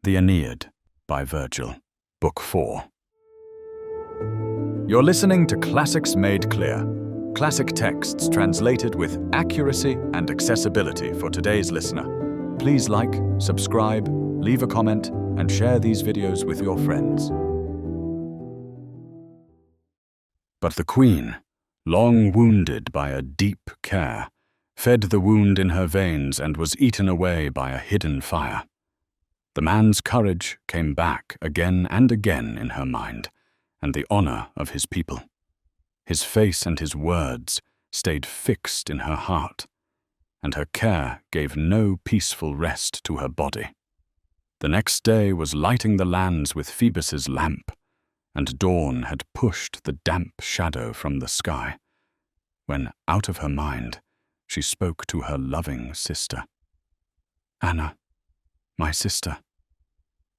The Aeneid by Virgil, Book 4. You're listening to Classics Made Clear, classic texts translated with accuracy and accessibility for today's listener. Please like, subscribe, leave a comment, and share these videos with your friends. But the queen, long wounded by a deep care, fed the wound in her veins and was eaten away by a hidden fire. The man's courage came back again and again in her mind, and the honor of his people. His face and his words stayed fixed in her heart, and her care gave no peaceful rest to her body. The next day was lighting the lands with Phoebus's lamp, and dawn had pushed the damp shadow from the sky, when, out of her mind, she spoke to her loving sister. "Anna, my sister,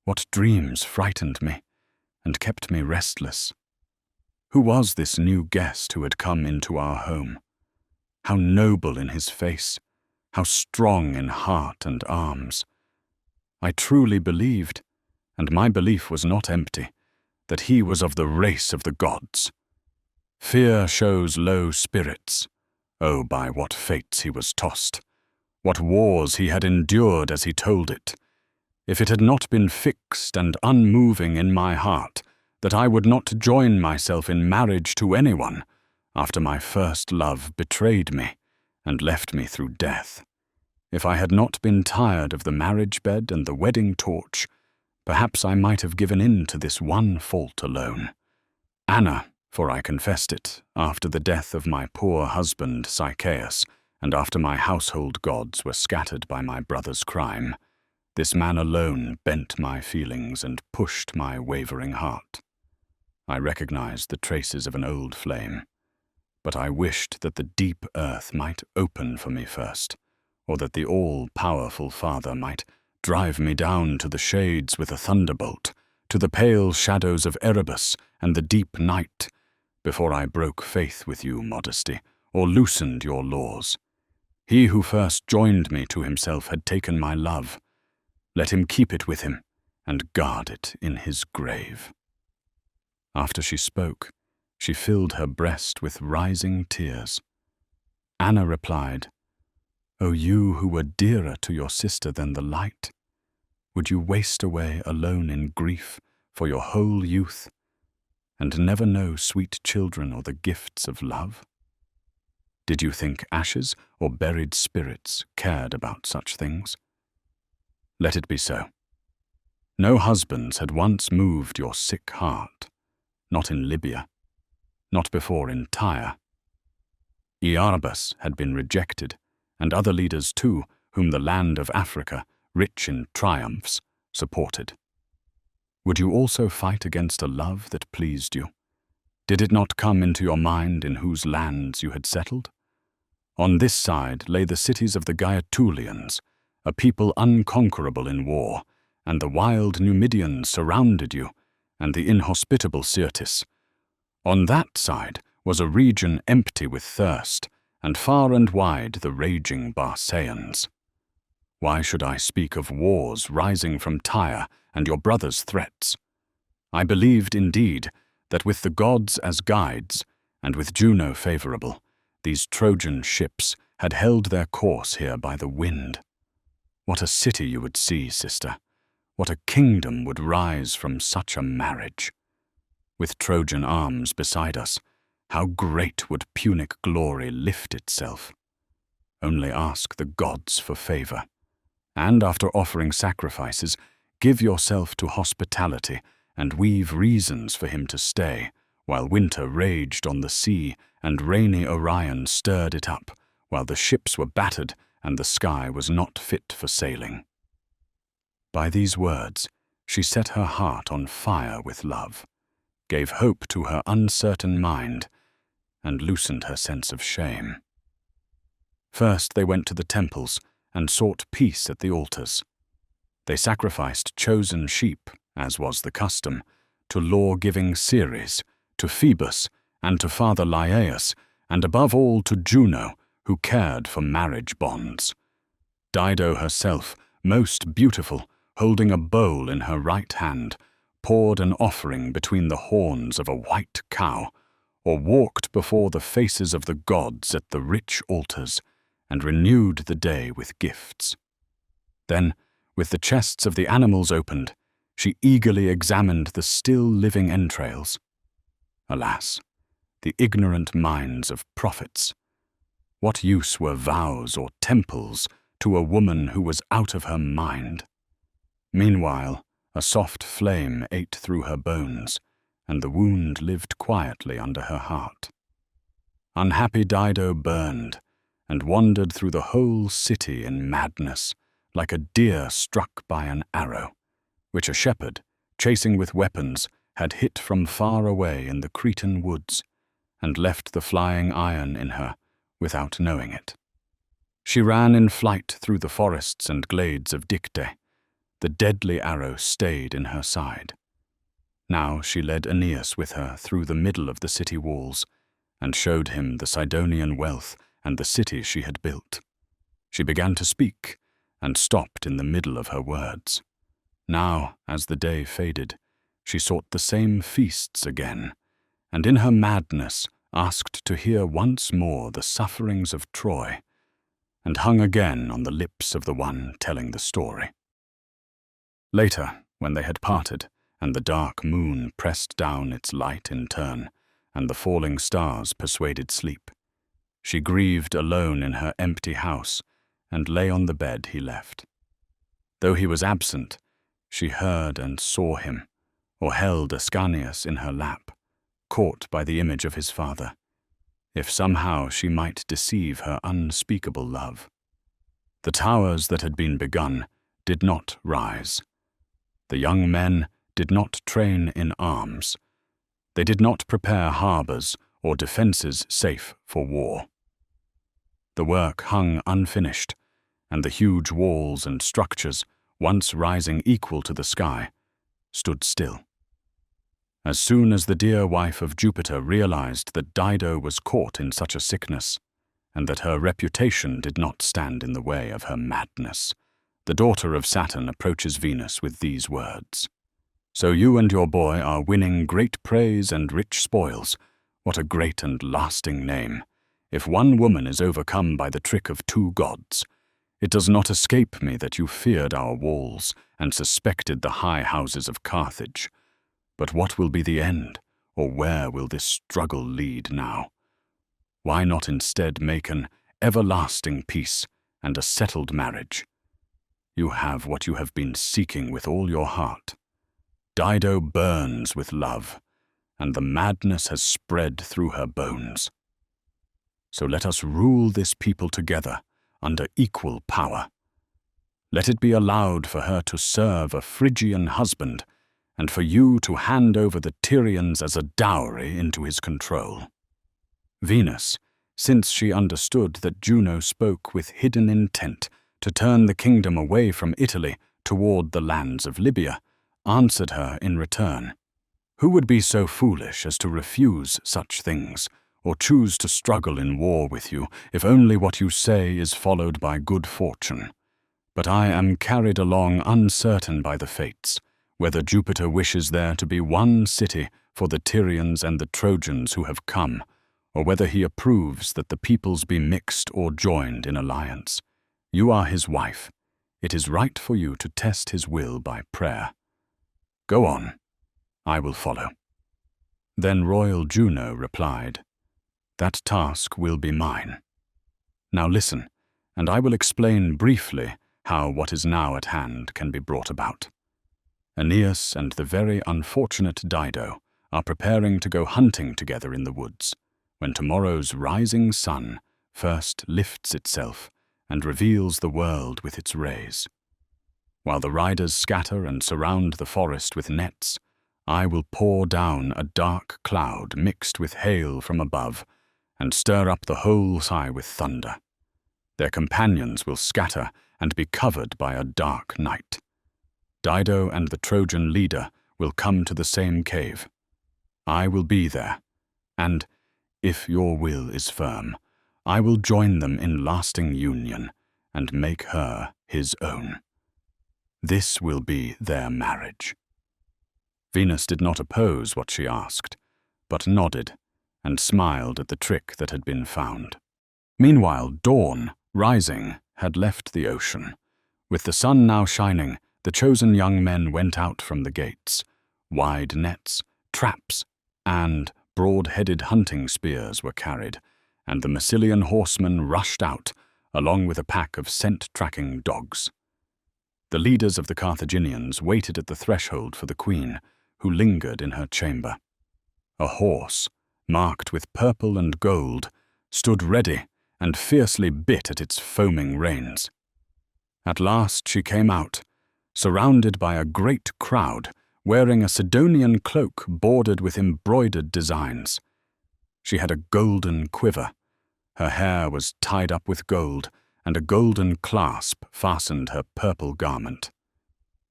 what dreams frightened me and kept me restless? Who was this new guest who had come into our home? How noble in his face, how strong in heart and arms. I truly believed, and my belief was not empty, that he was of the race of the gods. Fear shows low spirits. Oh, by what fates he was tossed! What wars he had endured as he told it! If it had not been fixed and unmoving in my heart that I would not join myself in marriage to anyone after my first love betrayed me and left me through death. If I had not been tired of the marriage bed and the wedding torch, perhaps I might have given in to this one fault alone. Anna, for I confessed it, after the death of my poor husband Sychaeus, and after my household gods were scattered by my brother's crime, this man alone bent my feelings and pushed my wavering heart. I recognized the traces of an old flame, but I wished that the deep earth might open for me first, or that the all-powerful Father might drive me down to the shades with a thunderbolt, to the pale shadows of Erebus and the deep night, before I broke faith with you, Modesty, or loosened your laws. He who first joined me to himself had taken my love. Let him keep it with him, and guard it in his grave." After she spoke, she filled her breast with rising tears. Anna replied, "O you who were dearer to your sister than the light, would you waste away alone in grief for your whole youth, and never know sweet children or the gifts of love? Did you think ashes or buried spirits cared about such things? Let it be so. No husbands had once moved your sick heart, not in Libya, not before in Tyre. Iarbas had been rejected, and other leaders too, whom the land of Africa, rich in triumphs, supported. Would you also fight against a love that pleased you? Did it not come into your mind in whose lands you had settled? On this side lay the cities of the Gaetulians, a people unconquerable in war, and the wild Numidians surrounded you, and the inhospitable Syrtis. On that side was a region empty with thirst, and far and wide the raging Barcaeans. Why should I speak of wars rising from Tyre and your brother's threats? I believed, indeed, that with the gods as guides, and with Juno favorable, these Trojan ships had held their course here by the wind. What a city you would see, sister! What a kingdom would rise from such a marriage! With Trojan arms beside us, how great would Punic glory lift itself! Only ask the gods for favor, and after offering sacrifices, give yourself to hospitality and weave reasons for him to stay, while winter raged on the sea and rainy Orion stirred it up, while the ships were battered and the sky was not fit for sailing." By these words, she set her heart on fire with love, gave hope to her uncertain mind, and loosened her sense of shame. First they went to the temples and sought peace at the altars. They sacrificed chosen sheep, as was the custom, to law-giving Ceres, to Phoebus, and to Father Laiaeus, and above all to Juno, who cared for marriage bonds. Dido herself, most beautiful, holding a bowl in her right hand, poured an offering between the horns of a white cow, or walked before the faces of the gods at the rich altars, and renewed the day with gifts. Then, with the chests of the animals opened, she eagerly examined the still living entrails. Alas, the ignorant minds of prophets! What use were vows or temples to a woman who was out of her mind? Meanwhile, a soft flame ate through her bones, and the wound lived quietly under her heart. Unhappy Dido burned, and wandered through the whole city in madness, like a deer struck by an arrow, which a shepherd, chasing with weapons, had hit from far away in the Cretan woods, and left the flying iron in her without knowing it. She ran in flight through the forests and glades of Dicte. The deadly arrow stayed in her side. Now she led Aeneas with her through the middle of the city walls, and showed him the Sidonian wealth and the city she had built. She began to speak, and stopped in the middle of her words. Now, as the day faded, she sought the same feasts again, and in her madness asked to hear once more the sufferings of Troy, and hung again on the lips of the one telling the story. Later, when they had parted, and the dark moon pressed down its light in turn, and the falling stars persuaded sleep, she grieved alone in her empty house, and lay on the bed he left. Though he was absent, she heard and saw him, or held Ascanius in her lap, caught by the image of his father, if somehow she might deceive her unspeakable love. The towers that had been begun did not rise. The young men did not train in arms. They did not prepare harbors or defenses safe for war. The work hung unfinished, and the huge walls and structures, once rising equal to the sky, stood still. As soon as the dear wife of Jupiter realized that Dido was caught in such a sickness, and that her reputation did not stand in the way of her madness, the daughter of Saturn approaches Venus with these words: "So you and your boy are winning great praise and rich spoils. What a great and lasting name! If one woman is overcome by the trick of two gods, it does not escape me that you feared our walls and suspected the high houses of Carthage. But what will be the end, or where will this struggle lead now? Why not instead make an everlasting peace and a settled marriage? You have what you have been seeking with all your heart. Dido burns with love, and the madness has spread through her bones. So let us rule this people together under equal power. Let it be allowed for her to serve a Phrygian husband, and for you to hand over the Tyrians as a dowry into his control." Venus, since she understood that Juno spoke with hidden intent to turn the kingdom away from Italy toward the lands of Libya, answered her in return: "Who would be so foolish as to refuse such things, or choose to struggle in war with you, if only what you say is followed by good fortune? But I am carried along uncertain by the fates, whether Jupiter wishes there to be one city for the Tyrians and the Trojans who have come, or whether he approves that the peoples be mixed or joined in alliance. You are his wife. It is right for you to test his will by prayer. Go on. I will follow." Then royal Juno replied, "That task will be mine. Now listen, and I will explain briefly how what is now at hand can be brought about. Aeneas and the very unfortunate Dido are preparing to go hunting together in the woods, when tomorrow's rising sun first lifts itself and reveals the world with its rays. While the riders scatter and surround the forest with nets, I will pour down a dark cloud mixed with hail from above, and stir up the whole sky with thunder. Their companions will scatter and be covered by a dark night. Dido and the Trojan leader will come to the same cave. I will be there, and, if your will is firm, I will join them in lasting union and make her his own. This will be their marriage." Venus did not oppose what she asked, but nodded and smiled at the trick that had been found. Meanwhile, dawn, rising, had left the ocean. With the sun now shining, the chosen young men went out from the gates. Wide nets, traps, and broad-headed hunting spears were carried, and the Massilian horsemen rushed out, along with a pack of scent-tracking dogs. The leaders of the Carthaginians waited at the threshold for the queen, who lingered in her chamber. A horse, marked with purple and gold, stood ready and fiercely bit at its foaming reins. At last she came out, surrounded by a great crowd, wearing a Sidonian cloak bordered with embroidered designs. She had a golden quiver. Her hair was tied up with gold, and a golden clasp fastened her purple garment.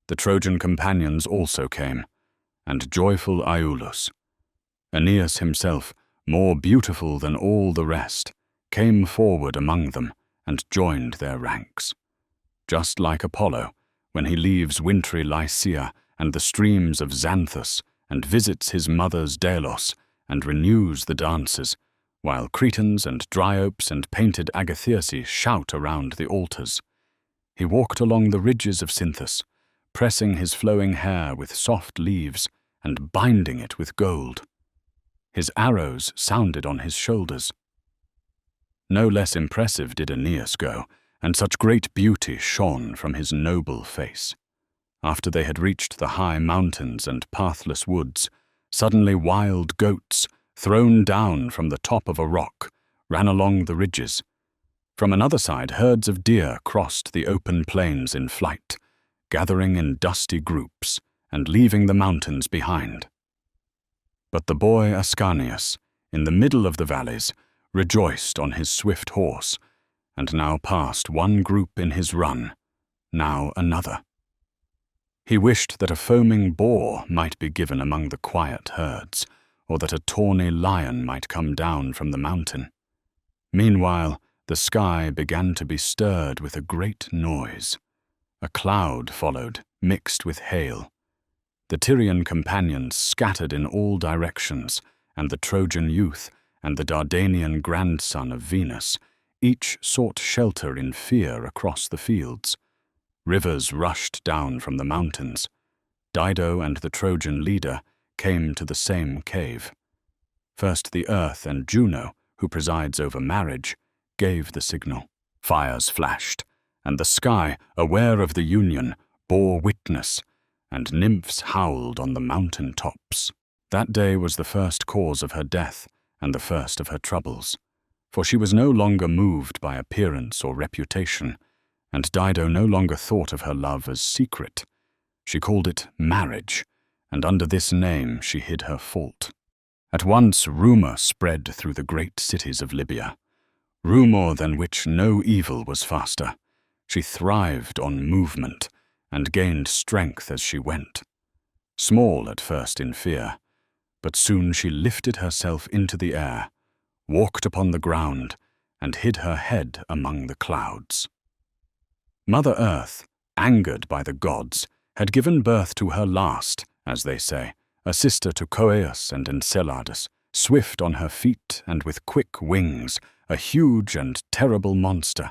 The Trojan companions also came, and joyful Iülus. Aeneas himself, more beautiful than all the rest, came forward among them and joined their ranks. Just like Apollo, when he leaves wintry Lycia and the streams of Xanthus and visits his mother's Delos and renews the dances, while Cretans and Dryopes and painted Agathyrsi shout around the altars. He walked along the ridges of Cynthus, pressing his flowing hair with soft leaves and binding it with gold. His arrows sounded on his shoulders. No less impressive did Aeneas go, and such great beauty shone from his noble face. After they had reached the high mountains and pathless woods, suddenly wild goats, thrown down from the top of a rock, ran along the ridges. From another side, herds of deer crossed the open plains in flight, gathering in dusty groups and leaving the mountains behind. But the boy Ascanius, in the middle of the valleys, rejoiced on his swift horse, and now passed one group in his run, now another. He wished that a foaming boar might be given among the quiet herds, or that a tawny lion might come down from the mountain. Meanwhile, the sky began to be stirred with a great noise. A cloud followed, mixed with hail. The Tyrian companions scattered in all directions, and the Trojan youth and the Dardanian grandson of Venus each sought shelter in fear across the fields. Rivers rushed down from the mountains. Dido and the Trojan leader came to the same cave. First the earth and Juno, who presides over marriage, gave the signal. Fires flashed, and the sky, aware of the union, bore witness, and nymphs howled on the mountain tops. That day was the first cause of her death and the first of her troubles, for she was no longer moved by appearance or reputation, and Dido no longer thought of her love as secret. She called it marriage, and under this name she hid her fault. At once rumor spread through the great cities of Libya, rumor than which no evil was faster. She thrived on movement, and gained strength as she went. Small at first in fear, but soon she lifted herself into the air, walked upon the ground, and hid her head among the clouds. Mother Earth, angered by the gods, had given birth to her last, as they say, a sister to Coeus and Enceladus, swift on her feet and with quick wings, a huge and terrible monster.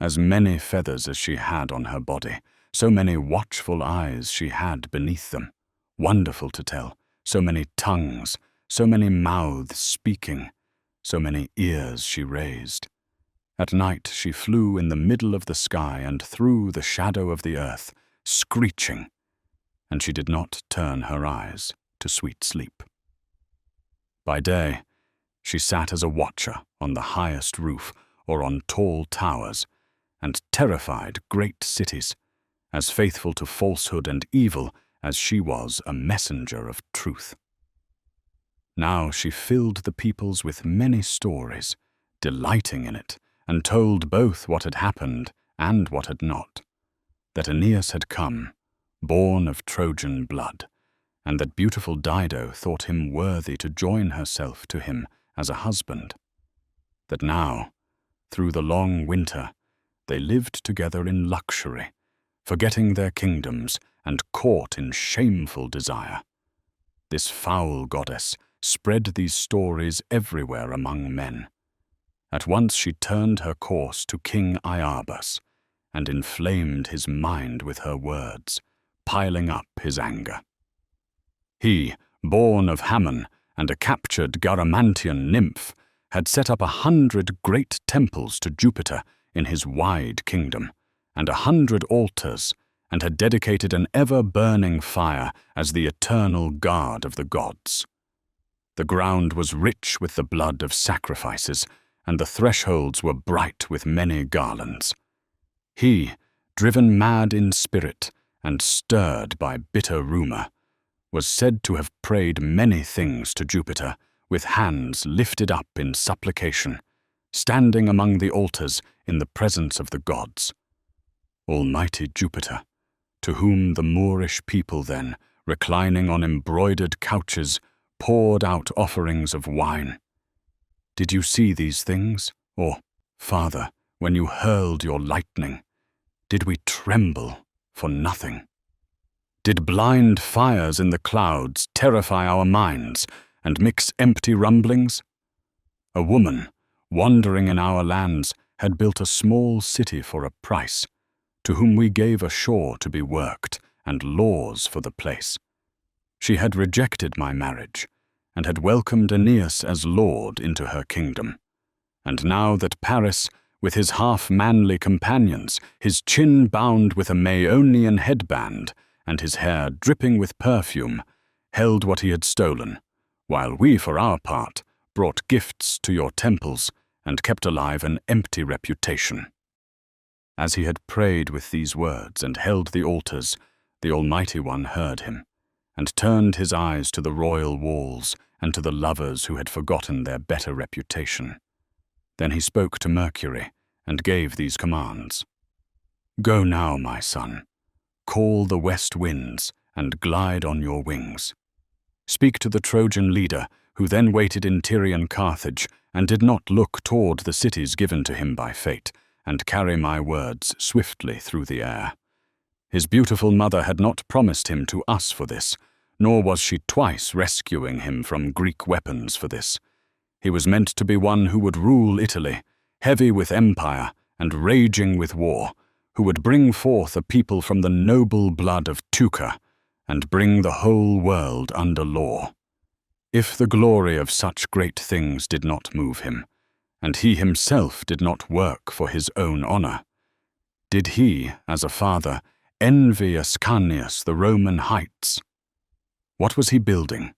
As many feathers as she had on her body, so many watchful eyes she had beneath them. Wonderful to tell, so many tongues, so many mouths speaking, so many ears she raised. At night she flew in the middle of the sky and through the shadow of the earth, screeching, and she did not turn her eyes to sweet sleep. By day, she sat as a watcher on the highest roof or on tall towers, and terrified great cities, as faithful to falsehood and evil as she was a messenger of truth. Now she filled the peoples with many stories, delighting in it, and told both what had happened and what had not, that Aeneas had come, born of Trojan blood, and that beautiful Dido thought him worthy to join herself to him as a husband, that now, through the long winter, they lived together in luxury, forgetting their kingdoms and caught in shameful desire. This foul goddess spread these stories everywhere among men. At once she turned her course to King Iarbas and inflamed his mind with her words, piling up his anger. He, born of Hammon and a captured Garamantian nymph, had set up 100 great temples to Jupiter in his wide kingdom, and 100 altars, and had dedicated an ever-burning fire as the eternal guard of the gods. The ground was rich with the blood of sacrifices, and the thresholds were bright with many garlands. He, driven mad in spirit and stirred by bitter rumor, was said to have prayed many things to Jupiter with hands lifted up in supplication, standing among the altars in the presence of the gods. Almighty Jupiter, to whom the Moorish people then, reclining on embroidered couches, poured out offerings of wine. Did you see these things? Or, Father, when you hurled your lightning, did we tremble for nothing? Did blind fires in the clouds terrify our minds and mix empty rumblings? A woman, wandering in our lands, had built a small city for a price, to whom we gave a shore to be worked and laws for the place. She had rejected my marriage, and had welcomed Aeneas as lord into her kingdom. And now that Paris, with his half-manly companions, his chin bound with a Maeonian headband, and his hair dripping with perfume, held what he had stolen, while we, for our part, brought gifts to your temples and kept alive an empty reputation. As he had prayed with these words and held the altars, the Almighty One heard him, and turned his eyes to the royal walls and to the lovers who had forgotten their better reputation. Then he spoke to Mercury and gave these commands. Go now, my son. Call the west winds and glide on your wings. Speak to the Trojan leader, who then waited in Tyrian Carthage and did not look toward the cities given to him by fate, and carry my words swiftly through the air. His beautiful mother had not promised him to us for this, nor was she twice rescuing him from Greek weapons for this. He was meant to be one who would rule Italy, heavy with empire and raging with war, who would bring forth a people from the noble blood of Teucer, and bring the whole world under law. If the glory of such great things did not move him, and he himself did not work for his own honor, did he, as a father, envy Ascanius the Roman heights? What was he building,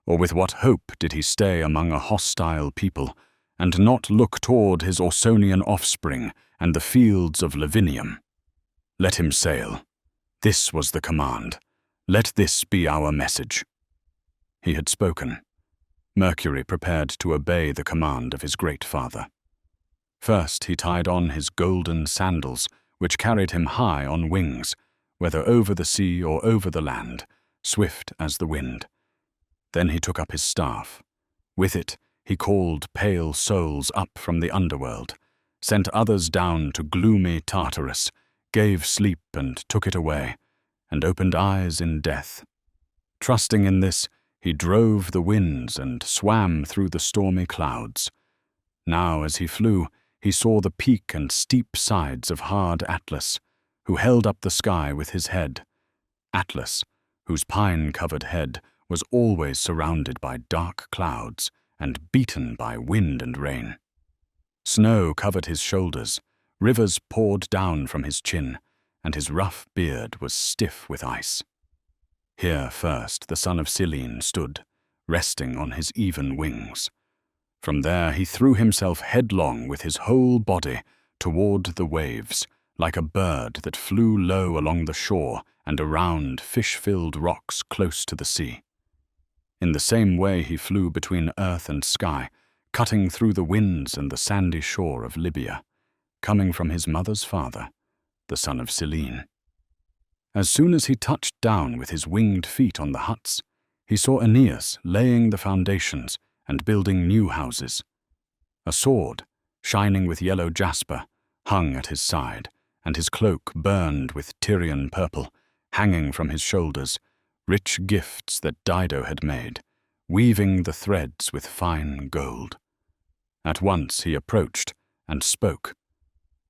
or with what hope did he stay among a hostile people, and not look toward his Ausonian offspring and the fields of Lavinium? Let him sail. This was the command. Let this be our message. He had spoken. Mercury prepared to obey the command of his great father. First he tied on his golden sandals, which carried him high on wings, whether over the sea or over the land, swift as the wind. Then he took up his staff. With it he called pale souls up from the underworld, sent others down to gloomy Tartarus, gave sleep and took it away, and opened eyes in death. Trusting in this, he drove the winds and swam through the stormy clouds. Now as he flew, he saw the peak and steep sides of hard Atlas, who held up the sky with his head. Atlas, whose pine-covered head was always surrounded by dark clouds and beaten by wind and rain. Snow covered his shoulders, rivers poured down from his chin, and his rough beard was stiff with ice. Here first the son of Selene stood, resting on his even wings. From there he threw himself headlong with his whole body toward the waves, like a bird that flew low along the shore and around fish-filled rocks close to the sea. In the same way he flew between earth and sky, cutting through the winds and the sandy shore of Libya, coming from his mother's father, the son of Selene. As soon as he touched down with his winged feet on the huts, he saw Aeneas laying the foundations and building new houses. A sword, shining with yellow jasper, hung at his side, and his cloak burned with Tyrian purple, hanging from his shoulders, rich gifts that Dido had made, weaving the threads with fine gold. At once he approached and spoke.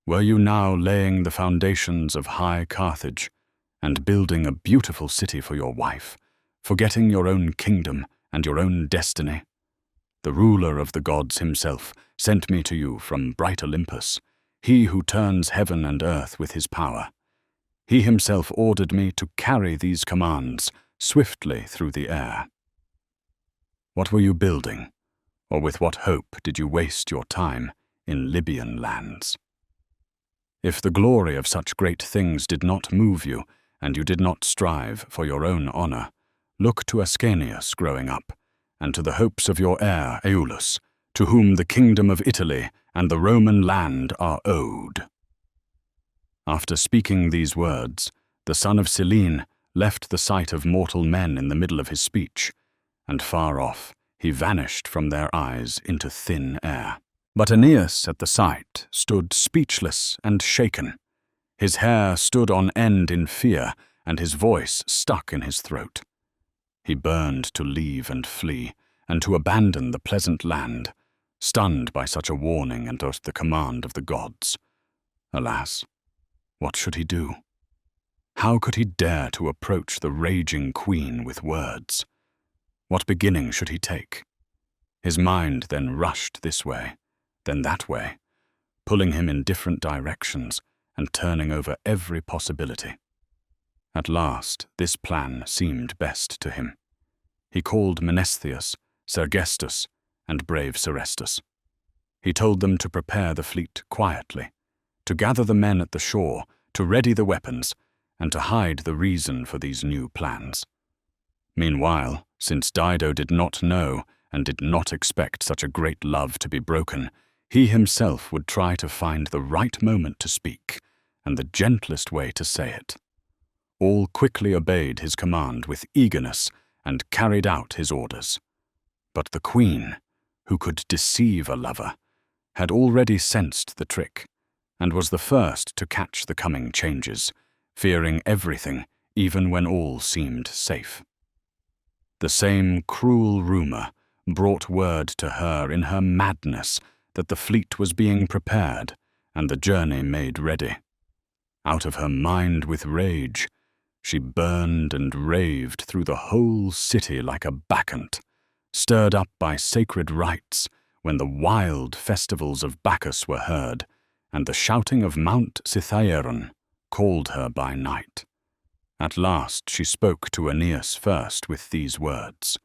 "Were you now laying the foundations of high Carthage, and building a beautiful city for your wife, forgetting your own kingdom and your own destiny? The ruler of the gods himself sent me to you from bright Olympus, he who turns heaven and earth with his power. He himself ordered me to carry these commands swiftly through the air. What were you building, or with what hope did you waste your time in Libyan lands? If the glory of such great things did not move you, and you did not strive for your own honor, look to Aeneas growing up, and to the hopes of your heir Aeolus, to whom the kingdom of Italy and the Roman land are owed." After speaking these words, the son of Selene left the sight of mortal men in the middle of his speech, and far off he vanished from their eyes into thin air. But Aeneas at the sight stood speechless and shaken. His hair stood on end in fear, and his voice stuck in his throat. He burned to leave and flee, and to abandon the pleasant land, stunned by such a warning and at the command of the gods. Alas, what should he do? How could he dare to approach the raging queen with words? What beginning should he take? His mind then rushed this way, then that way, pulling him in different directions and turning over every possibility. At last, this plan seemed best to him. He called Menestheus, Sergestus, and brave Serestus. He told them to prepare the fleet quietly, to gather the men at the shore, to ready the weapons, and to hide the reason for these new plans. Meanwhile, since Dido did not know and did not expect such a great love to be broken, he himself would try to find the right moment to speak, and the gentlest way to say it. All quickly obeyed his command with eagerness and carried out his orders. But the queen, who could deceive a lover, had already sensed the trick, and was the first to catch the coming changes, fearing everything even when all seemed safe. The same cruel rumor brought word to her in her madness that the fleet was being prepared and the journey made ready. Out of her mind with rage, she burned and raved through the whole city like a bacchant, stirred up by sacred rites when the wild festivals of Bacchus were heard, and the shouting of Mount Cithaeron called her by night. At last she spoke to Aeneas first with these words: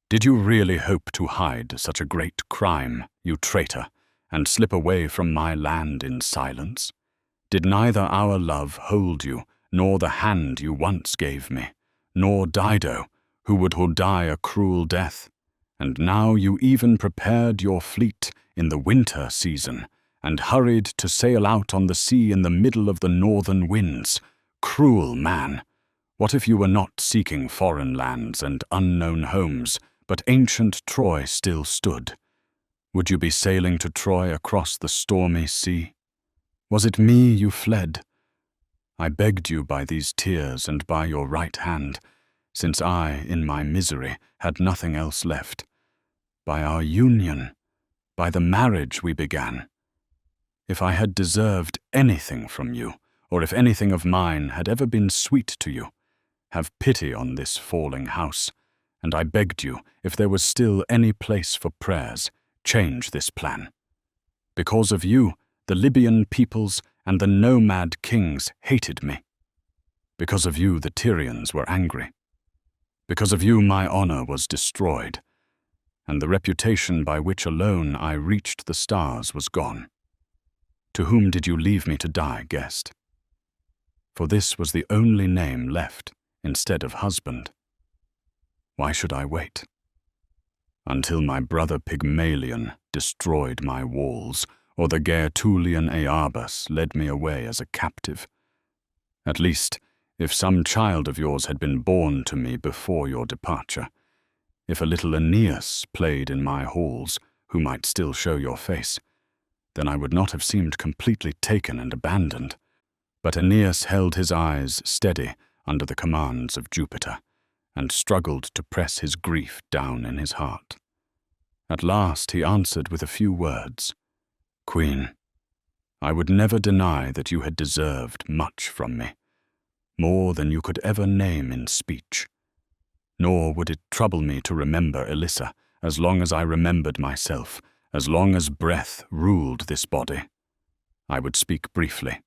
"Did you really hope to hide such a great crime, you traitor, and slip away from my land in silence? Did neither our love hold you, nor the hand you once gave me, nor Dido, who would die a cruel death? And now you even prepared your fleet in the winter season, and hurried to sail out on the sea in the middle of the northern winds. Cruel man! What if you were not seeking foreign lands and unknown homes, but ancient Troy still stood? Would you be sailing to Troy across the stormy sea? Was it me you fled? I begged you by these tears and by your right hand, since I, in my misery, had nothing else left. By our union, by the marriage we began. If I had deserved anything from you, or if anything of mine had ever been sweet to you, have pity on this falling house, and I begged you, if there was still any place for prayers, change this plan. Because of you, the Libyan peoples and the nomad kings hated me. Because of you, the Tyrians were angry. Because of you, my honor was destroyed, and the reputation by which alone I reached the stars was gone. To whom did you leave me to die, guest? For this was the only name left instead of husband. Why should I wait? Until my brother Pygmalion destroyed my walls, or the Gaetulian Aeabus led me away as a captive. At least, if some child of yours had been born to me before your departure, if a little Aeneas played in my halls, who might still show your face, then I would not have seemed completely taken and abandoned. But Aeneas held his eyes steady under the commands of Jupiter, and struggled to press his grief down in his heart. At last he answered with a few words, "Queen, I would never deny that you had deserved much from me, more than you could ever name in speech. Nor would it trouble me to remember Elissa as long as I remembered myself, as long as breath ruled this body. I would speak briefly.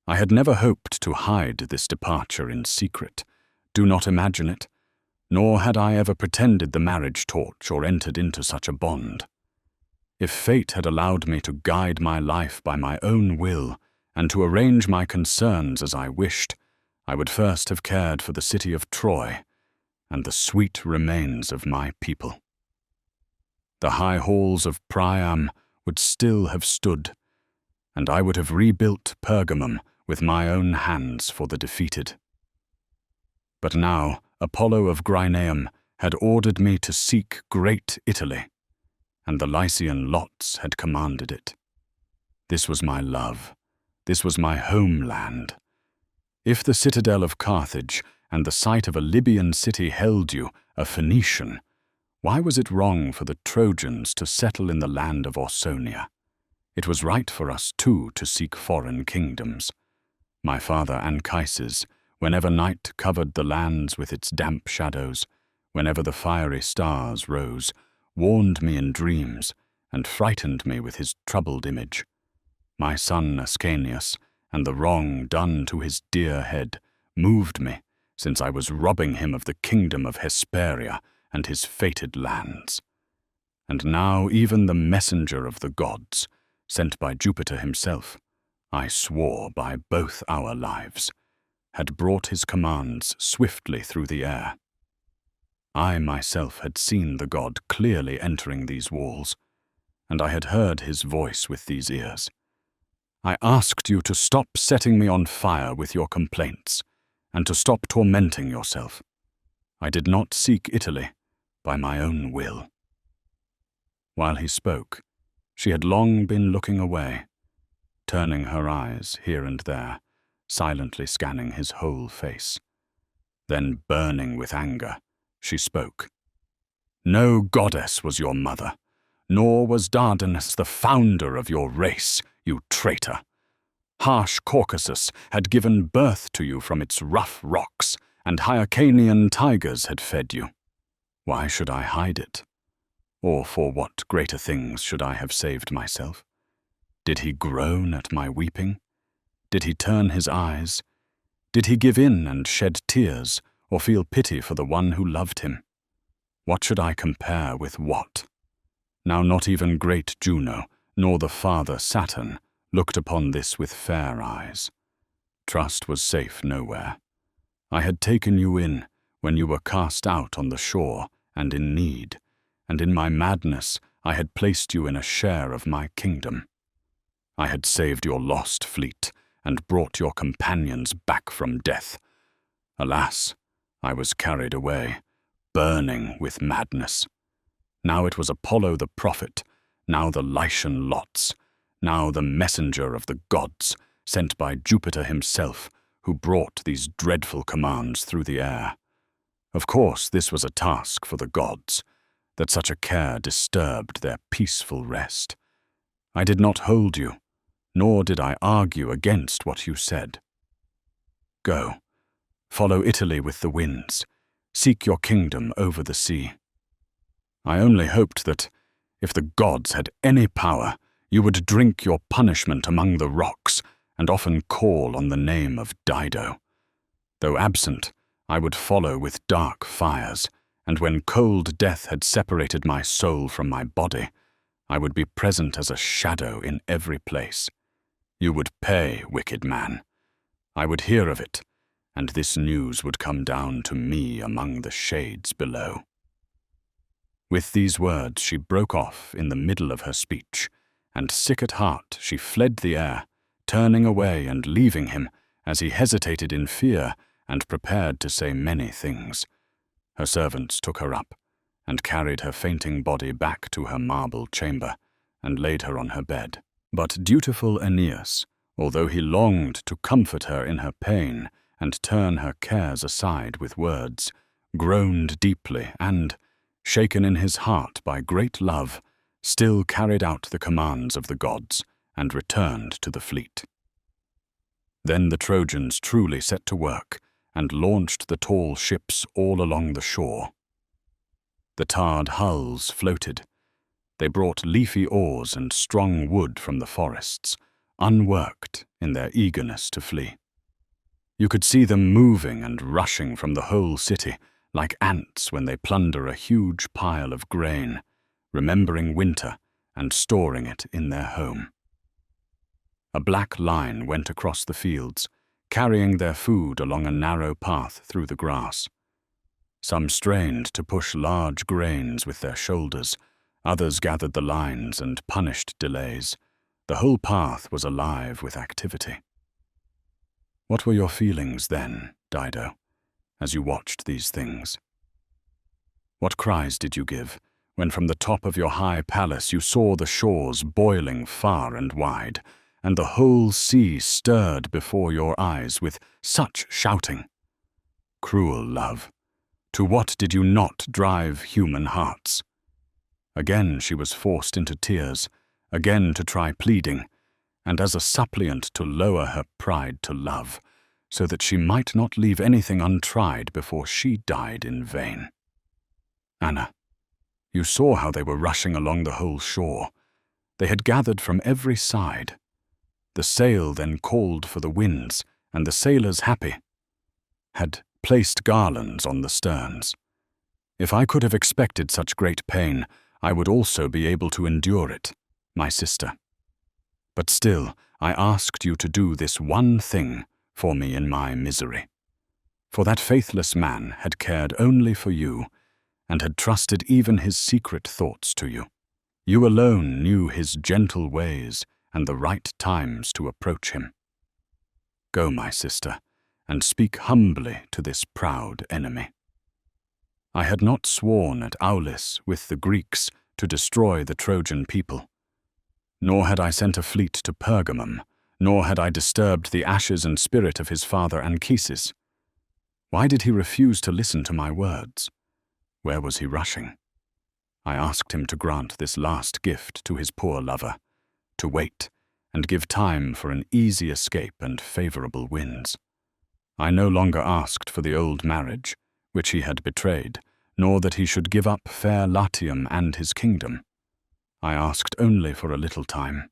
I had never hoped to hide this departure in secret. Do not imagine it. Nor had I ever pretended the marriage torch or entered into such a bond. If fate had allowed me to guide my life by my own will and to arrange my concerns as I wished, I would first have cared for the city of Troy and the sweet remains of my people. The high halls of Priam would still have stood, and I would have rebuilt Pergamum with my own hands for the defeated. But now Apollo of Gryneum had ordered me to seek great Italy, and the Lycian lots had commanded it. This was my love. This was my homeland. If the citadel of Carthage and the site of a Libyan city held you, a Phoenician, why was it wrong for the Trojans to settle in the land of Ausonia? It was right for us, too, to seek foreign kingdoms. My father Anchises, whenever night covered the lands with its damp shadows, whenever the fiery stars rose, warned me in dreams and frightened me with his troubled image. My son Ascanius and the wrong done to his dear head moved me, since I was robbing him of the kingdom of Hesperia and his fated lands. And now even the messenger of the gods, sent by Jupiter himself, I swore by both our lives, had brought his commands swiftly through the air. I myself had seen the god clearly entering these walls, and I had heard his voice with these ears. I asked you to stop setting me on fire with your complaints, and to stop tormenting yourself. I did not seek Italy by my own will." While he spoke, she had long been looking away, turning her eyes here and there, silently scanning his whole face. Then, burning with anger, she spoke. "No goddess was your mother, nor was Dardanus the founder of your race, you traitor. Harsh Caucasus had given birth to you from its rough rocks, and Hyrcanian tigers had fed you. Why should I hide it? Or for what greater things should I have saved myself? Did he groan at my weeping? Did he turn his eyes? Did he give in and shed tears, or feel pity for the one who loved him? What should I compare with what? Now not even great Juno, nor the father Saturn, looked upon this with fair eyes. Trust was safe nowhere. I had taken you in when you were cast out on the shore and in need, and in my madness I had placed you in a share of my kingdom. I had saved your lost fleet and brought your companions back from death. Alas, I was carried away, burning with madness. Now it was Apollo the prophet, now the Lycian lots, now the messenger of the gods, sent by Jupiter himself, who brought these dreadful commands through the air. Of course this was a task for the gods, that such a care disturbed their peaceful rest. I did not hold you, nor did I argue against what you said. Go, follow Italy with the winds, seek your kingdom over the sea. I only hoped that, if the gods had any power, you would drink your punishment among the rocks and often call on the name of Dido. Though absent, I would follow with dark fires, and when cold death had separated my soul from my body, I would be present as a shadow in every place. You would pay, wicked man. I would hear of it, and this news would come down to me among the shades below." With these words she broke off in the middle of her speech, and sick at heart she fled the air, turning away and leaving him as he hesitated in fear and prepared to say many things. Her servants took her up, and carried her fainting body back to her marble chamber, and laid her on her bed. But dutiful Aeneas, although he longed to comfort her in her pain and turn her cares aside with words, groaned deeply and, shaken in his heart by great love, still carried out the commands of the gods and returned to the fleet. Then the Trojans truly set to work and launched the tall ships all along the shore. The tarred hulls floated. They brought leafy oars and strong wood from the forests, unworked in their eagerness to flee. You could see them moving and rushing from the whole city, like ants when they plunder a huge pile of grain, remembering winter and storing it in their home. A black line went across the fields, carrying their food along a narrow path through the grass. Some strained to push large grains with their shoulders, others gathered the lines and punished delays. The whole path was alive with activity. What were your feelings then, Dido, as you watched these things? What cries did you give when from the top of your high palace you saw the shores boiling far and wide, and the whole sea stirred before your eyes with such shouting? Cruel love, to what did you not drive human hearts? Again she was forced into tears, again to try pleading, and as a suppliant to lower her pride to love, so that she might not leave anything untried before she died in vain. Anna, you saw how they were rushing along the whole shore. They had gathered from every side. The sail then called for the winds, and the sailors, happy, had placed garlands on the sterns. If I could have expected such great pain, I would also be able to endure it, my sister. But still, I asked you to do this one thing for me in my misery. For that faithless man had cared only for you, and had trusted even his secret thoughts to you. You alone knew his gentle ways and the right times to approach him. Go, my sister, and speak humbly to this proud enemy. I had not sworn at Aulis with the Greeks to destroy the Trojan people. Nor had I sent a fleet to Pergamum, nor had I disturbed the ashes and spirit of his father Anchises. Why did he refuse to listen to my words? Where was he rushing? I asked him to grant this last gift to his poor lover, to wait and give time for an easy escape and favorable winds. I no longer asked for the old marriage, which he had betrayed, nor that he should give up fair Latium and his kingdom. I asked only for a little time,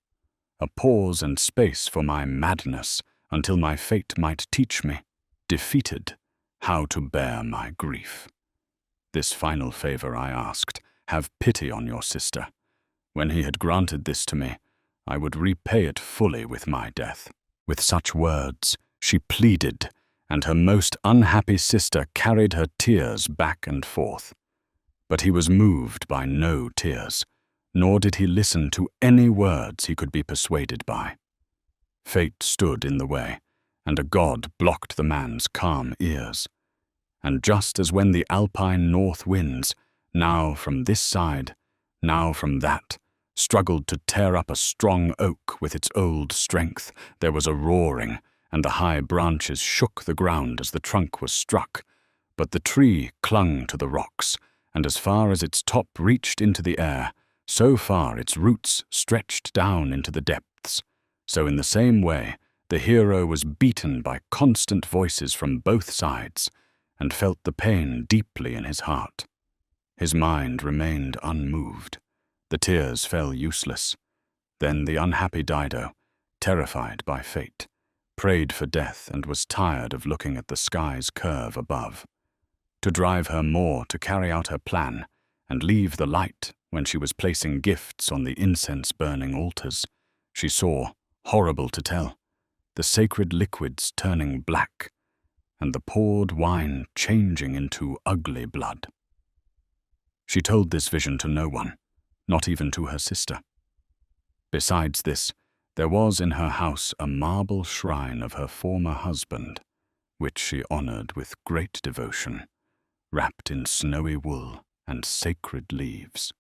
a pause and space for my madness until my fate might teach me, defeated, how to bear my grief. This final favor I asked, have pity on your sister. When he had granted this to me, I would repay it fully with my death. With such words, she pleaded, and her most unhappy sister carried her tears back and forth. But he was moved by no tears, nor did he listen to any words he could be persuaded by. Fate stood in the way, and a god blocked the man's calm ears. And just as when the alpine north winds, now from this side, now from that, struggled to tear up a strong oak with its old strength, there was a roaring, and the high branches shook the ground as the trunk was struck. But the tree clung to the rocks, and as far as its top reached into the air, so far its roots stretched down into the depths. So in the same way, the hero was beaten by constant voices from both sides, and felt the pain deeply in his heart. His mind remained unmoved. The tears fell useless. Then the unhappy Dido, terrified by fate, prayed for death and was tired of looking at the sky's curve above. To drive her more to carry out her plan and leave the light when she was placing gifts on the incense-burning altars, she saw, horrible to tell, the sacred liquids turning black, and the poured wine changing into ugly blood. She told this vision to no one, not even to her sister. Besides this, there was in her house a marble shrine of her former husband, which she honored with great devotion, wrapped in snowy wool and sacred leaves.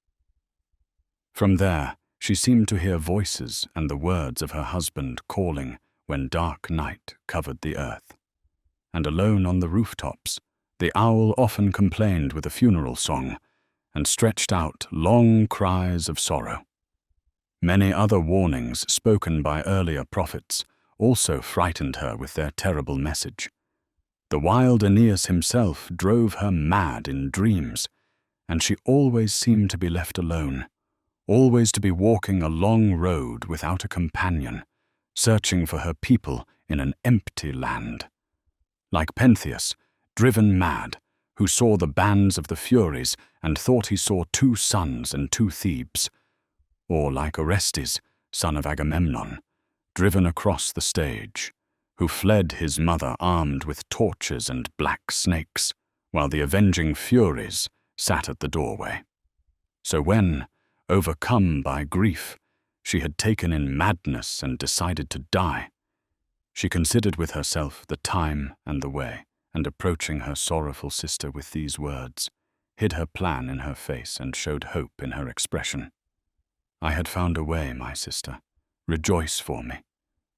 From there, she seemed to hear voices and the words of her husband calling, when dark night covered the earth. And alone on the rooftops, the owl often complained with a funeral song and stretched out long cries of sorrow. Many other warnings spoken by earlier prophets also frightened her with their terrible message. The wild Aeneas himself drove her mad in dreams, and she always seemed to be left alone, always to be walking a long road without a companion, searching for her people in an empty land. Like Pentheus, driven mad, who saw the bands of the Furies and thought he saw 2 suns and 2 Thebes, or like Orestes, son of Agamemnon, driven across the stage, who fled his mother armed with torches and black snakes, while the avenging Furies sat at the doorway. So when, overcome by grief, she had taken in madness and decided to die, she considered with herself the time and the way, and approaching her sorrowful sister with these words, hid her plan in her face and showed hope in her expression. "I had found a way, my sister. Rejoice for me,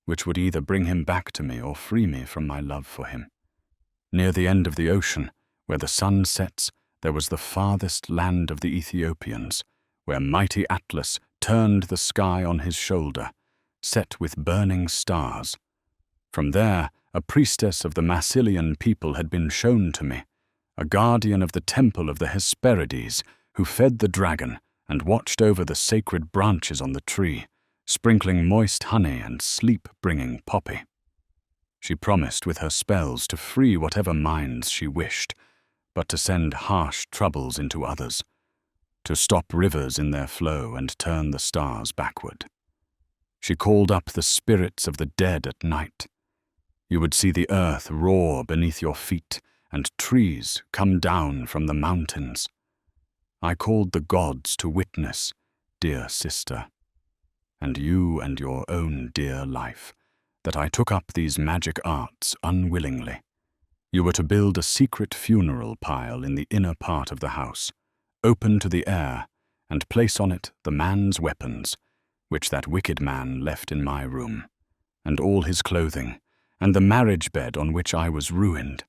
which would either bring him back to me or free me from my love for him. Near the end of the ocean, where the sun sets, there was the farthest land of the Ethiopians, where mighty Atlas turned the sky on his shoulder, set with burning stars. From there, a priestess of the Massilian people had been shown to me, a guardian of the temple of the Hesperides, who fed the dragon and watched over the sacred branches on the tree, sprinkling moist honey and sleep-bringing poppy. She promised with her spells to free whatever minds she wished, but to send harsh troubles into others, to stop rivers in their flow and turn the stars backward. She called up the spirits of the dead at night. You would see the earth roar beneath your feet and trees come down from the mountains. I called the gods to witness, dear sister, and you and your own dear life, that I took up these magic arts unwillingly. You were to build a secret funeral pile in the inner part of the house, open to the air, and place on it the man's weapons, which that wicked man left in my room, and all his clothing, and the marriage bed on which I was ruined.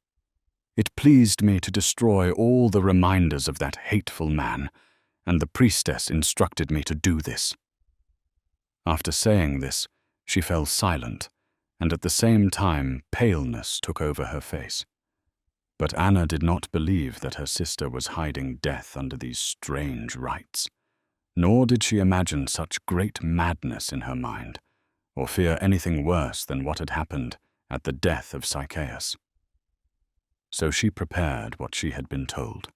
It pleased me to destroy all the reminders of that hateful man, and the priestess instructed me to do this." After saying this, she fell silent, and at the same time paleness took over her face. But Anna did not believe that her sister was hiding death under these strange rites, nor did she imagine such great madness in her mind, or fear anything worse than what had happened at the death of Sychaeus. So she prepared what she had been told.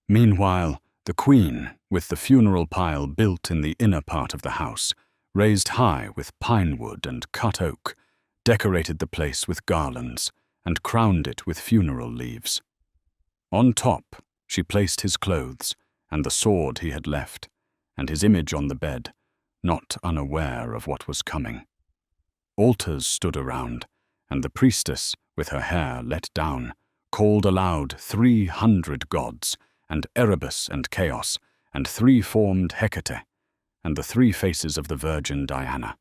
Meanwhile, the queen, with the funeral pile built in the inner part of the house, raised high with pine wood and cut oak, decorated the place with garlands, and crowned it with funeral leaves. On top, she placed his clothes, and the sword he had left, and his image on the bed, not unaware of what was coming. Altars stood around, and the priestess, with her hair let down, called aloud 300 gods, and Erebus and Chaos, and 3-formed Hecate, and the 3 faces of the Virgin Diana.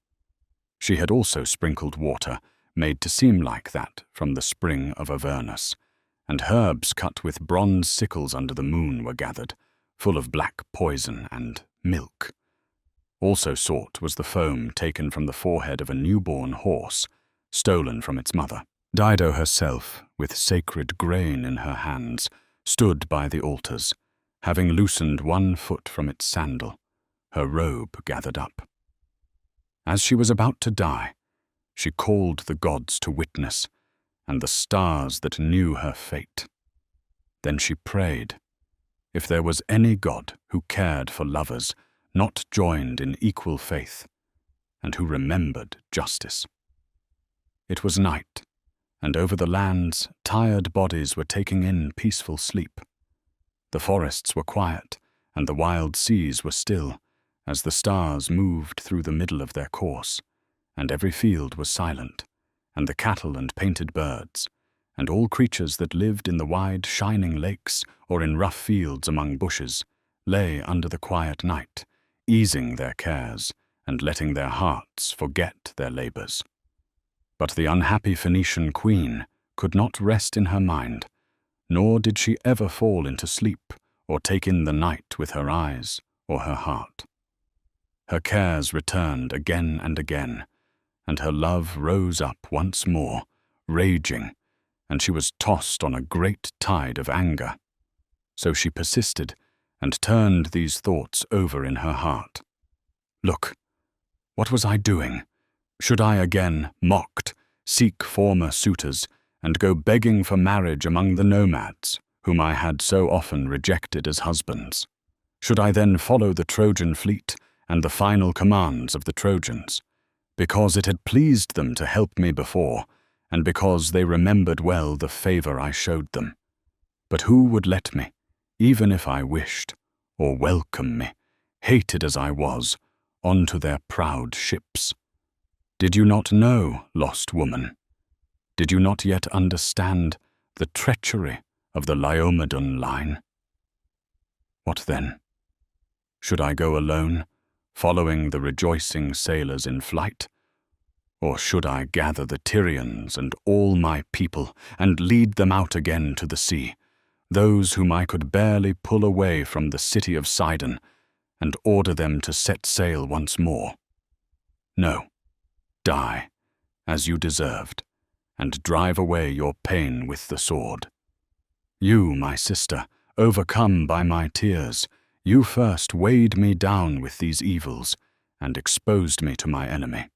She had also sprinkled water, made to seem like that from the spring of Avernus, and herbs cut with bronze sickles under the moon were gathered, full of black poison and milk. Also sought was the foam taken from the forehead of a newborn horse, stolen from its mother. Dido herself, with sacred grain in her hands, stood by the altars, having loosened 1 foot from its sandal, her robe gathered up. As she was about to die, she called the gods to witness, and the stars that knew her fate. Then she prayed, if there was any god who cared for lovers not joined in equal faith, and who remembered justice. It was night, and over the lands tired bodies were taking in peaceful sleep. The forests were quiet, and the wild seas were still, as the stars moved through the middle of their course, and every field was silent, and the cattle and painted birds, and all creatures that lived in the wide shining lakes or in rough fields among bushes, lay under the quiet night, easing their cares and letting their hearts forget their labors. But the unhappy Phoenician queen could not rest in her mind, nor did she ever fall into sleep or take in the night with her eyes or her heart. Her cares returned again and again, and her love rose up once more, raging, and she was tossed on a great tide of anger. So she persisted and turned these thoughts over in her heart. Look, what was I doing? Should I again, mocked, seek former suitors, and go begging for marriage among the nomads, whom I had so often rejected as husbands? Should I then follow the Trojan fleet and the final commands of the Trojans, because it had pleased them to help me before, and because they remembered well the favor I showed them? But who would let me, even if I wished, or welcome me, hated as I was, onto their proud ships? Did you not know, lost woman? Did you not yet understand the treachery of the Laomedon line? What then? Should I go alone, following the rejoicing sailors in flight? Or should I gather the Tyrians and all my people and lead them out again to the sea, those whom I could barely pull away from the city of Sidon, and order them to set sail once more? No, die, as you deserved, and drive away your pain with the sword. You, my sister, overcome by my tears, you first weighed me down with these evils and exposed me to my enemy.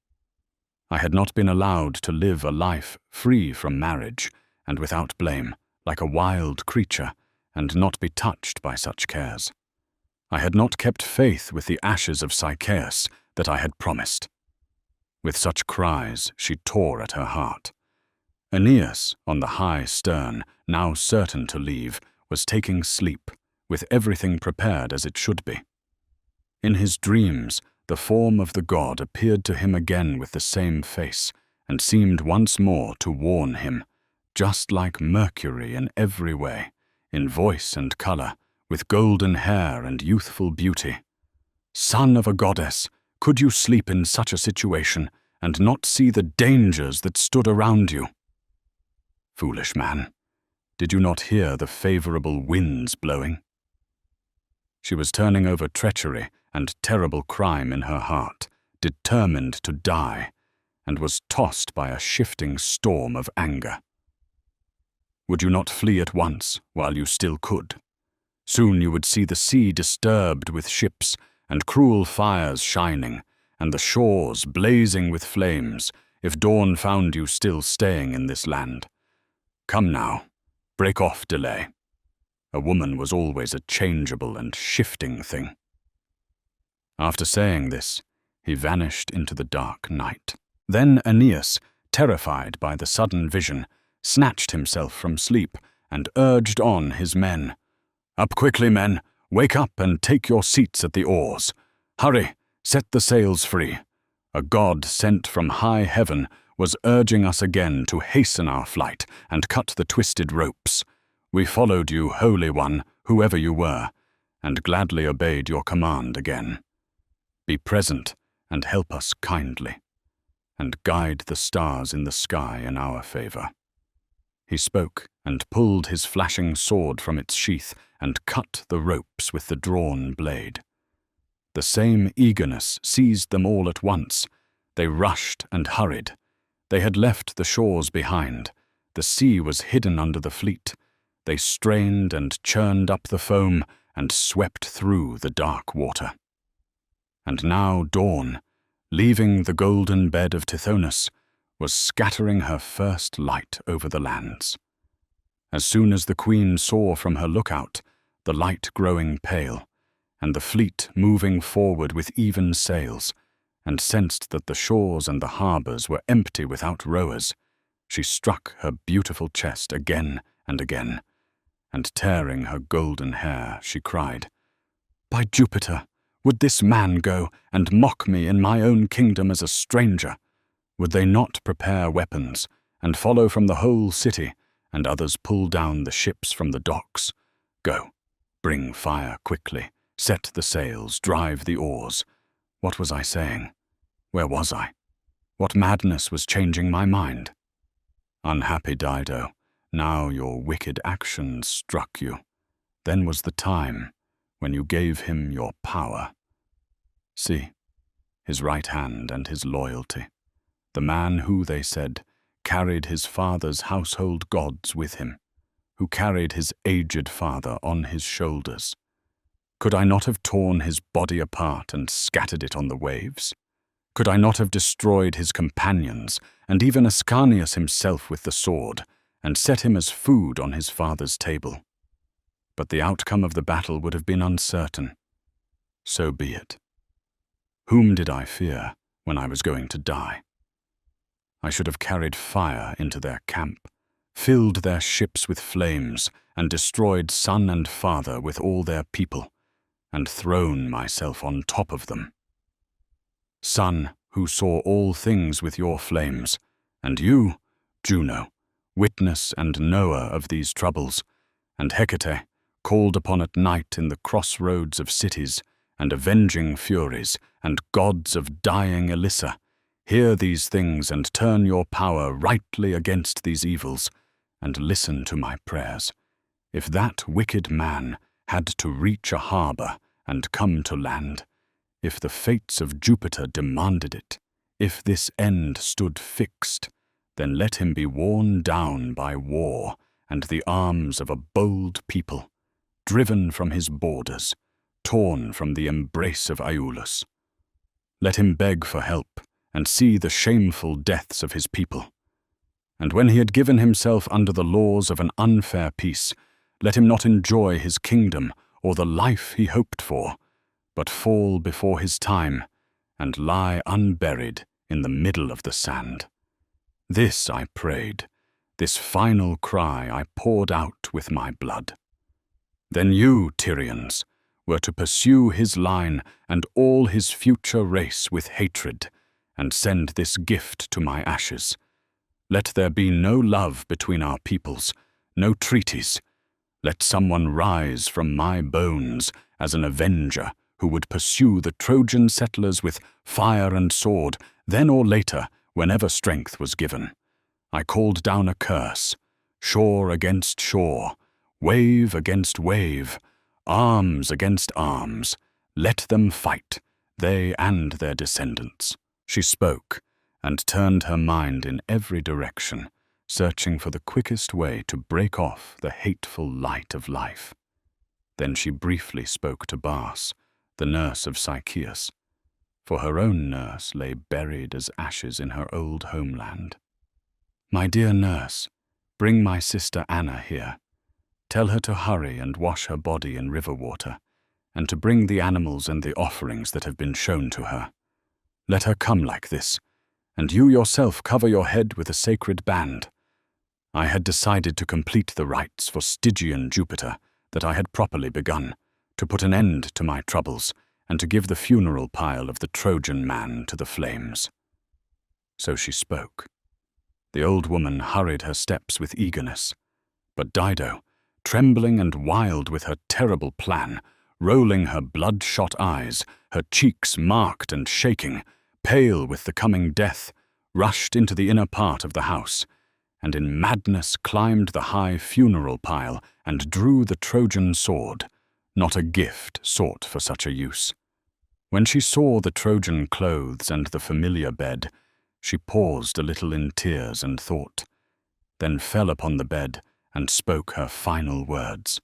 I had not been allowed to live a life free from marriage and without blame, like a wild creature, and not be touched by such cares. I had not kept faith with the ashes of Sychaeus that I had promised. With such cries she tore at her heart. Aeneas, on the high stern, now certain to leave, was taking sleep, with everything prepared as it should be. In his dreams, the form of the god appeared to him again with the same face, and seemed once more to warn him, just like Mercury in every way, in voice and color, with golden hair and youthful beauty. Son of a goddess, could you sleep in such a situation, and not see the dangers that stood around you? Foolish man, did you not hear the favorable winds blowing? She was turning over treachery and terrible crime in her heart, determined to die, and was tossed by a shifting storm of anger. Would you not flee at once while you still could? Soon you would see the sea disturbed with ships, and cruel fires shining, and the shores blazing with flames, if dawn found you still staying in this land. Come now, break off delay. A woman was always a changeable and shifting thing. After saying this, he vanished into the dark night. Then Aeneas, terrified by the sudden vision, snatched himself from sleep and urged on his men. Up quickly, men! Wake up and take your seats at the oars. Hurry, set the sails free. A god sent from high heaven was urging us again to hasten our flight and cut the twisted ropes. We followed you, Holy One, whoever you were, and gladly obeyed your command again. Be present and help us kindly, and guide the stars in the sky in our favor. He spoke and pulled his flashing sword from its sheath and cut the ropes with the drawn blade. The same eagerness seized them all at once. They rushed and hurried. They had left the shores behind. The sea was hidden under the fleet. They strained and churned up the foam and swept through the dark water. And now dawn, leaving the golden bed of Tithonus, was scattering her first light over the lands. As soon as the queen saw from her lookout the light growing pale, and the fleet moving forward with even sails, and sensed that the shores and the harbors were empty without rowers, she struck her beautiful chest again and again, and tearing her golden hair, she cried, "By Jupiter, would this man go and mock me in my own kingdom as a stranger? Would they not prepare weapons, and follow from the whole city, and others pull down the ships from the docks? Go, bring fire quickly, set the sails, drive the oars. What was I saying? Where was I? What madness was changing my mind? Unhappy Dido, now your wicked actions struck you. Then was the time when you gave him your power. See, his right hand and his loyalty. The man who, they said, carried his father's household gods with him, who carried his aged father on his shoulders. Could I not have torn his body apart and scattered it on the waves? Could I not have destroyed his companions, and even Ascanius himself with the sword, and set him as food on his father's table? But the outcome of the battle would have been uncertain. So be it. Whom did I fear when I was going to die? I should have carried fire into their camp, filled their ships with flames, and destroyed son and father with all their people, and thrown myself on top of them. Sun, who saw all things with your flames, and you, Juno, witness and knower of these troubles, and Hecate, called upon at night in the crossroads of cities, and avenging furies, and gods of dying Elissa, hear these things and turn your power rightly against these evils, and listen to my prayers. If that wicked man had to reach a harbour and come to land, if the fates of Jupiter demanded it, if this end stood fixed, then let him be worn down by war and the arms of a bold people, driven from his borders, torn from the embrace of Iülus. Let him beg for help and see the shameful deaths of his people. And when he had given himself under the laws of an unfair peace, let him not enjoy his kingdom or the life he hoped for, but fall before his time and lie unburied in the middle of the sand. This I prayed, this final cry I poured out with my blood. Then you, Tyrians, were to pursue his line and all his future race with hatred, and send this gift to my ashes. Let there be no love between our peoples, no treaties. Let someone rise from my bones as an avenger who would pursue the Trojan settlers with fire and sword, then or later, whenever strength was given. I called down a curse, shore against shore, wave against wave, arms against arms. Let them fight, they and their descendants. She spoke, and turned her mind in every direction, searching for the quickest way to break off the hateful light of life. Then she briefly spoke to Bas, the nurse of Sychaeus, for her own nurse lay buried as ashes in her old homeland. My dear nurse, bring my sister Anna here. Tell her to hurry and wash her body in river water, and to bring the animals and the offerings that have been shown to her. Let her come like this, and you yourself cover your head with a sacred band. I had decided to complete the rites for Stygian Jupiter that I had properly begun, to put an end to my troubles, and to give the funeral pile of the Trojan man to the flames. So she spoke. The old woman hurried her steps with eagerness, but Dido, trembling and wild with her terrible plan, rolling her bloodshot eyes, her cheeks marked and shaking, pale with the coming death, rushed into the inner part of the house, and in madness climbed the high funeral pile and drew the Trojan sword, not a gift sought for such a use. When she saw the Trojan clothes and the familiar bed, she paused a little in tears and thought, then fell upon the bed and spoke her final words.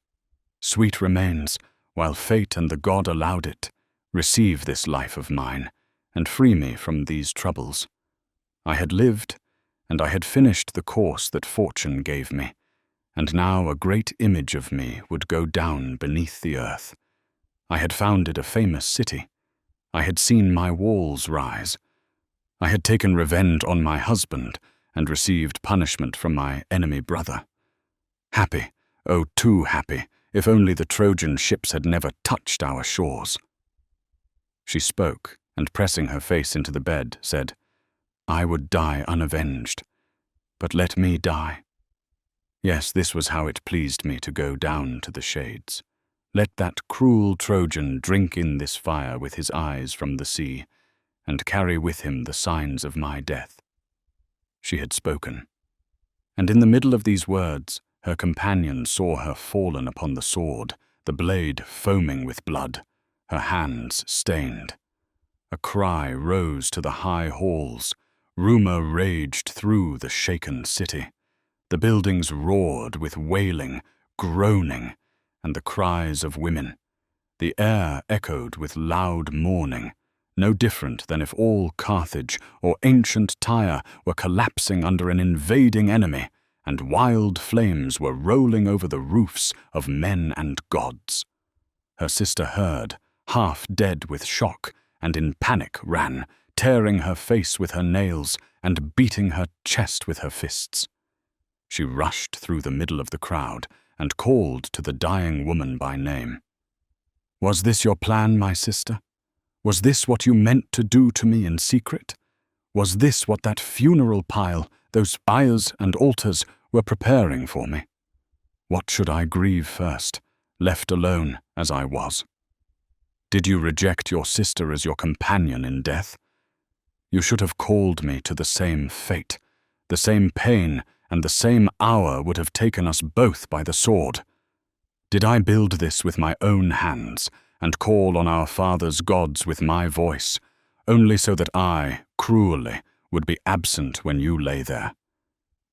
Sweet remains, while fate and the god allowed it, receive this life of mine, and free me from these troubles. I had lived, and I had finished the course that fortune gave me, and now a great image of me would go down beneath the earth. I had founded a famous city. I had seen my walls rise. I had taken revenge on my husband and received punishment from my enemy brother. Happy, oh too happy, if only the Trojan ships had never touched our shores. She spoke, and pressing her face into the bed, said, I would die unavenged, but let me die. Yes, this was how it pleased me to go down to the shades. Let that cruel Trojan drink in this fire with his eyes from the sea, and carry with him the signs of my death." She had spoken, and in the middle of these words her companion saw her fallen upon the sword, the blade foaming with blood, her hands stained. A cry rose to the high halls. Rumor raged through the shaken city. The buildings roared with wailing, groaning, and the cries of women. The air echoed with loud mourning, no different than if all Carthage or ancient Tyre were collapsing under an invading enemy, and wild flames were rolling over the roofs of men and gods. Her sister heard, half dead with shock, and in panic ran, tearing her face with her nails and beating her chest with her fists. She rushed through the middle of the crowd and called to the dying woman by name. "Was this your plan, my sister? Was this what you meant to do to me in secret? Was this what that funeral pile, those pyres and altars, were preparing for me? What should I grieve first, left alone as I was? Did you reject your sister as your companion in death? You should have called me to the same fate. The same pain and the same hour would have taken us both by the sword. Did I build this with my own hands and call on our fathers' gods with my voice, only so that I, cruelly, would be absent when you lay there?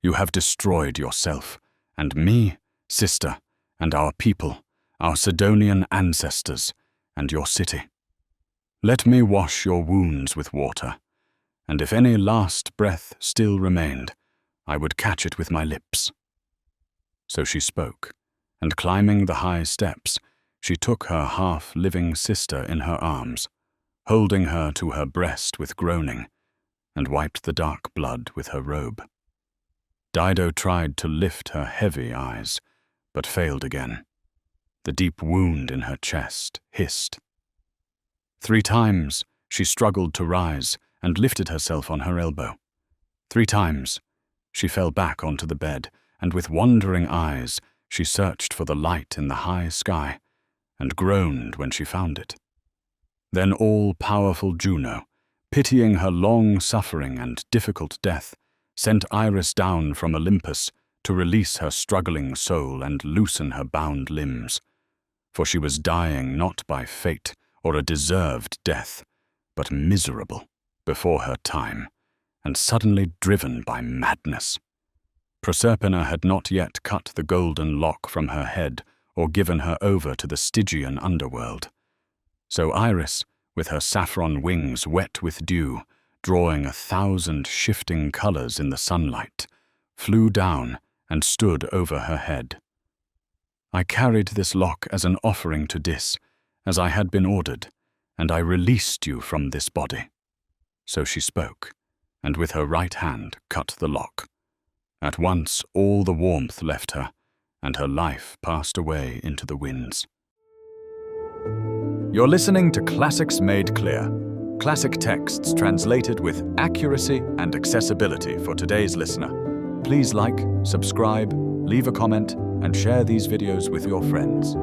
You have destroyed yourself, and me, sister, and our people, our Sidonian ancestors, and your city. Let me wash your wounds with water, and if any last breath still remained, I would catch it with my lips." So she spoke, and climbing the high steps, she took her half-living sister in her arms, holding her to her breast with groaning, and wiped the dark blood with her robe. Dido tried to lift her heavy eyes, but failed again. The deep wound in her chest hissed. 3 times she struggled to rise and lifted herself on her elbow. 3 times she fell back onto the bed, and with wandering eyes she searched for the light in the high sky, and groaned when she found it. Then all-powerful Juno, pitying her long suffering and difficult death, sent Iris down from Olympus to release her struggling soul and loosen her bound limbs. For she was dying not by fate or a deserved death, but miserable, before her time, and suddenly driven by madness. Proserpina had not yet cut the golden lock from her head or given her over to the Stygian underworld. So Iris, with her saffron wings wet with dew, drawing 1,000 shifting colors in the sunlight, flew down and stood over her head. "I carried this lock as an offering to Dis, as I had been ordered, and I released you from this body." So she spoke, and with her right hand cut the lock. At once all the warmth left her, and her life passed away into the winds. You're listening to Classics Made Clear, classic texts translated with accuracy and accessibility for today's listener. Please like, subscribe, leave a comment, and share these videos with your friends.